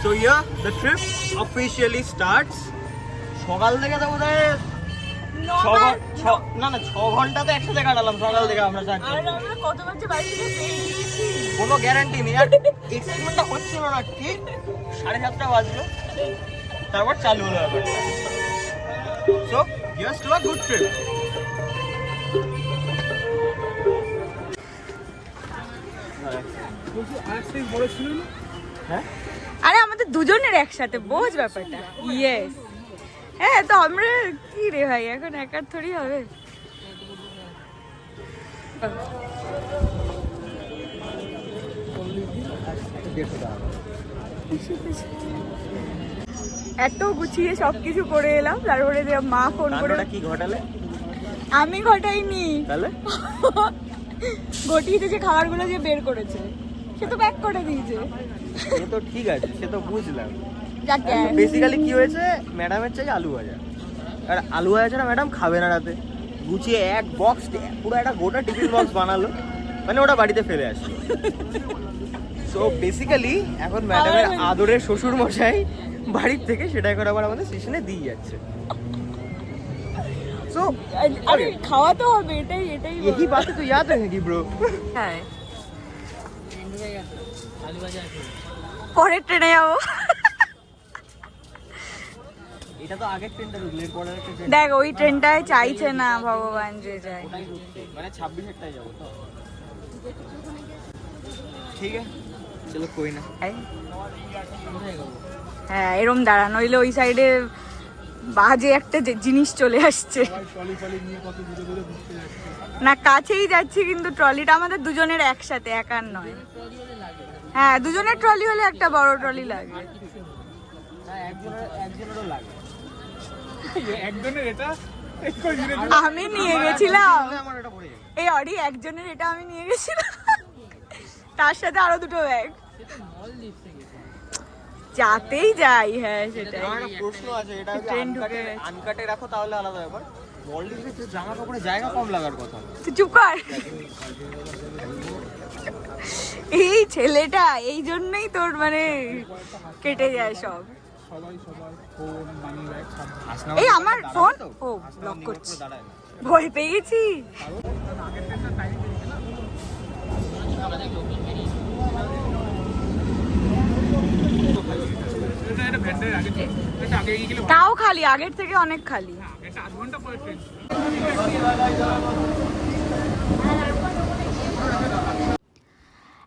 So yeah, the trip officially starts. সকাল থেকে তো বোধহয় না 6 ঘন্টা তো একসাথে কাটালাম সকাল থেকে আমরা কোনো গ্যারান্টি নেই আর এক্সাইটমেন্টটা হচ্ছিল না ঠিক 7:30 বাজলো তারপর চালু হলো ব্যাপারটা so just a good trip হ্যাঁ আরে আমাদের দুজনের একসাথে বোঝ ব্যাপারটা ইয়েস হ্যাঁ তো আমরা কি রে ভাই এখন একার থোড়ি হবে এত গুছিয়ে সবকিছু করে এলাম তারপরে যে মা ফোন করে কি ঘটালে আমি ঘটাইনি তাহলে ঘটিতে যে খাবারগুলো যে বের করেছে সে তো প্যাক করে দিয়েছে সে তো ঠিক আছে সে তো বুঝলাম যাকে বেসিক্যালি কি হয়েছে ম্যাডামের চাই আলু ভাজা আর আলু ভাজা না ম্যাডাম খাবে না রাতে গুছিয়ে এক বক্স পুরো একটা গোটা টিফিন বক্স বানালো মানে ওটা বাড়িতে ফেলে আসলো সো বেসিক্যালি এখন ম্যাডামের আদরের শ্বশুর মশাই বাড়ির থেকে সেটা করে আবার আমাদের স্টেশনে দিয়ে যাচ্ছে সো আরে খাওয়া তো হবে এটাই यही बात तो याद रहेगी ब्रो হ্যাঁ পরের ট্রেনে যাবো এটা তো আগের ট্রেনটা রুটলে পরের একটা ট্রেন দেখ ওই ট্রেনটায় চাইছে না ভগবান যে যায় মানে 26 যাবো তো ঠিক আছে চলো কই না হ্যাঁ এরম দাঁড়া নইলে ওই সাইডে বাজে একটা জিনিস চলে আসছে না কাছেই যাচ্ছি কিন্তু ট্রলিটা আমাদের দুজনের একসাথে একার নয় হ্যাঁ দুজনের ট্রলি হলে একটা বড় ট্রলি লাগে একজনেরও লাগে আমি নিয়ে গেছিলাম আমার এটা পড়ে যাবে এই অডি একজনের এটা আমি নিয়ে গেছিলাম তার সাথে আরো দুটো ব্যাগ যাতেই যাই হ্যাঁ সেটাই আমার একটা প্রশ্ন আছে এটা ট্রেন ঢুকে আনকাটে রাখো তাহলে আলাদা ব্যাপার মলদ্বীপে তো জামা কাপড়ে জায়গা কম লাগার কথা তুই চুপ কর এই ছেলেটা এই জন্যই তোর মানে কেটে যায় সব এই আমার ফোন ও ব্লক করছি ভয় পেয়ে গেছি তাও খালি আগের থেকে অনেক খালি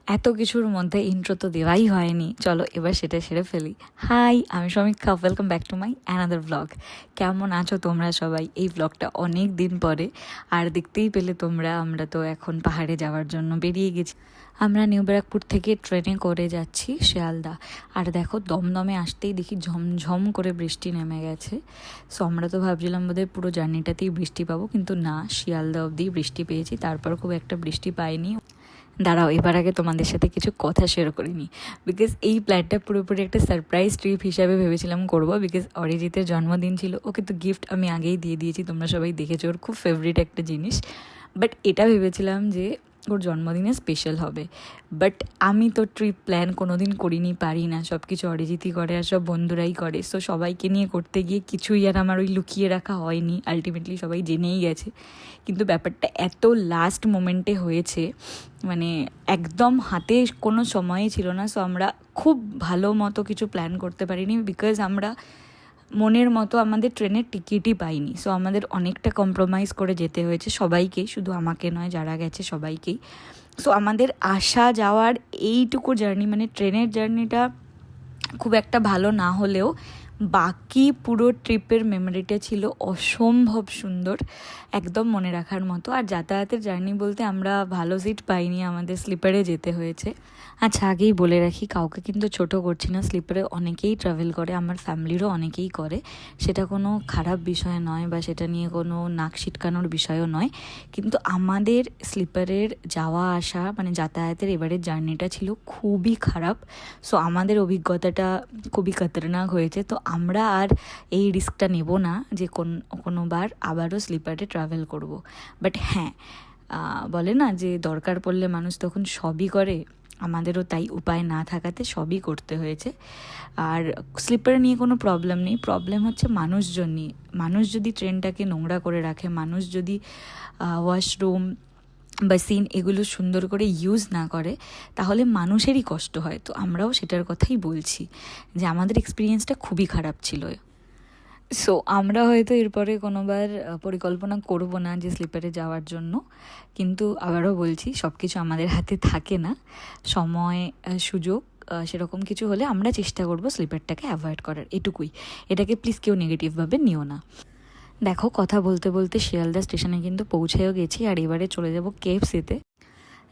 এত কিছুর মধ্যে ইন্ট্রো তো দেওয়াই হয়নি চলো এবার সেটা সেরে ফেলি হাই আমি সমীক্ষা welcome back to my another blog কেমন আছো তোমরা সবাই এই ব্লগটা অনেক দিন পরে আর দেখতেই পেলে তোমরা আমরা তো এখন পাহাড়ে যাওয়ার জন্য বেরিয়ে গেছি আমরা নিউ ব্যারাকপুর থেকে ট্রেনে করে যাচ্ছি শিয়ালদা আর দেখো দমদমে আসতেই দেখি ঝমঝম করে বৃষ্টি নেমে গেছে সো আমরা তো ভাবছিলাম বোধহয় পুরো জার্নিটাতেই বৃষ্টি পাবো কিন্তু না শিয়ালদা অবধি বৃষ্টি পেয়েছি তারপর খুব একটা বৃষ্টি পাইনি দাঁড়াও এবার আগে তোমাদের সাথে কিছু কথা শেয়ার করিনি বিকজ এই প্ল্যানটা পুরোপুরি একটা সারপ্রাইজ ট্রিপ হিসাবে ভেবেছিলাম করবো বিকজ অরিজিতের জন্মদিন ছিল ওকে তো গিফট আমি আগেই দিয়ে দিয়েছি তোমরা সবাই দেখেছো ওর খুব ফেভারিট একটা জিনিস বাট এটা ভেবেছিলাম যে ওর জন্মদিনে স্পেশাল হবে বাট আমি তো ট্রিপ প্ল্যান কোনো দিন করিনি পারি না সব কিছু অরিজিতই করে আর সব বন্ধুরাই করে সো সবাইকে নিয়ে করতে গিয়ে কিছুই আর আমার ওই লুকিয়ে রাখা হয়নি আলটিমেটলি সবাই জেনেই গেছে কিন্তু ব্যাপারটা এত লাস্ট মোমেন্টে হয়েছে মানে একদম হাতে কোনো সময়ই ছিল না সো আমরা খুব ভালো মতো কিছু প্ল্যান করতে পারিনি বিকজ আমরা মনের মতো আমাদের ট্রেনের টিকিটই পাইনি সো আমাদের অনেকটা কম্প্রোমাইজ করে যেতে হয়েছে সবাইকেই শুধু আমাকে নয় যারা গেছে সবাইকেই সো আমাদের আসা যাওয়ার এইটুকু জার্নি মানে ট্রেনের জার্নিটা খুব একটা ভালো না হলেও বাকি পুরো ট্রিপের মেমোরিটা ছিল অসম্ভব সুন্দর একদম মনে রাখার মতো আর যাতায়াতের জার্নি বলতে আমরা ভালো সিট পাইনি আমাদের স্লিপারে যেতে হয়েছে আচ্ছা আগেই বলে রাখি কাউকে কিন্তু ছোট করছি না স্লিপারে অনেকেই ট্রাভেল করে আমার ফ্যামিলিরও অনেকেই করে সেটা কোনো খারাপ বিষয় নয় বা সেটা নিয়ে কোনো নাক ছিটকানোর বিষয়ও নয় কিন্তু আমাদের স্লিপারের যাওয়া আসা মানে যাতায়াতের এবারের জার্নিটা ছিল খুবই খারাপ সো আমাদের অভিজ্ঞতাটা খুবই খতরনাক হয়েছে তো আমরা আর এই রিস্কটা নেব না যে কোনোবার আবারও স্লিপারে ট্রাভেল করব বাট হ্যাঁ বলে না যে দরকার পড়লে মানুষ তখন সবই করে আমাদেরও তাই উপায় না থাকাতে সবই করতে হয়েছে। আর স্লিপার নিয়ে কোনো প্রবলেম নেই, প্রবলেম হচ্ছে মানুষজন নিয়ে। মানুষ যদি ট্রেনটাকে নোংরা করে রাখে, মানুষ যদি ওয়াশরুম বা সিন এগুলো সুন্দর করে ইউজ না করে, তাহলে মানুষেরই কষ্ট হয়। তো আমরাও সেটার কথাই বলছি যে আমাদের এক্সপিরিয়েন্সটা খুবই খারাপ ছিল। সো আমরা হয়তো এরপরে কোনোবার পরিকল্পনা করব না যে স্লিপারে যাওয়ার জন্য, কিন্তু আবারও বলছি সব কিছু আমাদের হাতে থাকে না। সময় সুযোগ সেরকম কিছু হলে আমরা চেষ্টা করব স্লিপারটাকে অ্যাভয়েড করার, এটুকুই। এটাকে প্লিজ কেউ নেগেটিভভাবে নিও না। দেখো, কথা বলতে বলতে শিয়ালদা স্টেশনে কিন্তু পৌঁছেও গেছি, আর এবারে চলে যাব কেএফসিতে।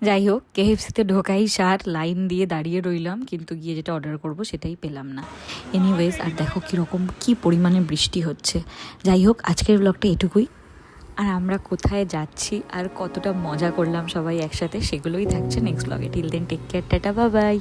যাই হোক, কেএফসিতে ঢোকাই সার লাইন দিয়ে দাঁড়িয়ে রইলাম, কিন্তু গিয়ে যেটা অর্ডার করব সেটাই পেলাম না। এনিওয়েজ, আর দেখো কীরকম কী পরিমাণে বৃষ্টি হচ্ছে। যাই হোক, আজকের ব্লগটা এটুকুই। আর আমরা কোথায় যাচ্ছি আর কতটা মজা করলাম সবাই একসাথে, সেগুলোই থাকছে নেক্সট ব্লগে। Till then take care, tata, bye by.